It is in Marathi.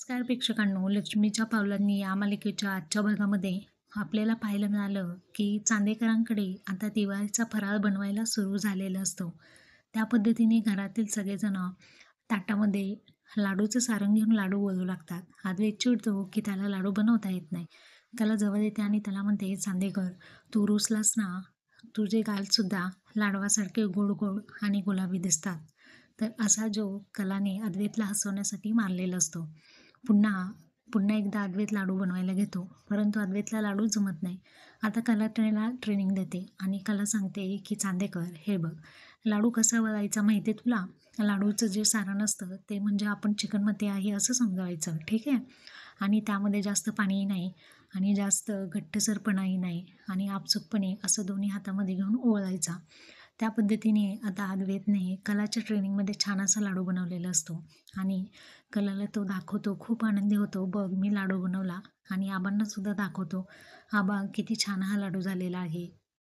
नमस्कार प्रेक्षकांनो, लक्ष्मीच्या पावलांनी या मालिकेच्या आजच्या भागामध्ये आपल्याला पाहायला मिळालं की चांदेकरांकडे आता दिवाळीचा फराळ बनवायला सुरू झालेला असतो. त्या पद्धतीने घरातील सगळेजण ताटामध्ये लाडूचं सारण घेऊन लाडू वळू लागतात. अद्वैत चिडतो की त्याला लाडू बनवता येत नाही. त्याला जवळ येते आणि त्याला म्हणते, चांदेकर, तू रुसलास ना, तुझे गालसुद्धा लाडवासारखे गोड गोड आणि गुलाबी दिसतात. तर असा जो कलाने अद्वैतला हसवण्यासाठी मारलेला असतो. पुन्हा पुन्हा एकदा अद्वैत लाडू बनवायला घेतो, परंतु अद्वैतला लाडू जमत नाही. आता कला त्याला ट्रेनिंग देते आणि कला सांगते की चांदेकर, हे बघ, लाडू कसा वळायचा माहिती आहे तुला? लाडूचं जे सारण असतं ते म्हणजे आपण चिकनमध्ये आहे असं समजावायचं, ठीक आहे? आणि त्यामध्ये जास्त पाणीही नाही आणि जास्त घट्टसरपणाही नाही आणि आपसुकपणे असं दोन्ही हातामध्ये घेऊन ओळायचा. त्या पद्धतीने आता अद्वैतने कलाच्या ट्रेनिंगमध्ये छान असा लाडू बनवलेला असतो आणि कलाला तो दाखवतो. खूप आनंदी होतो, बघ मी लाडू बनवला, आणि आबांना सुद्धा दाखवतो, आबा किती छान हा लाडू झालेला आहे.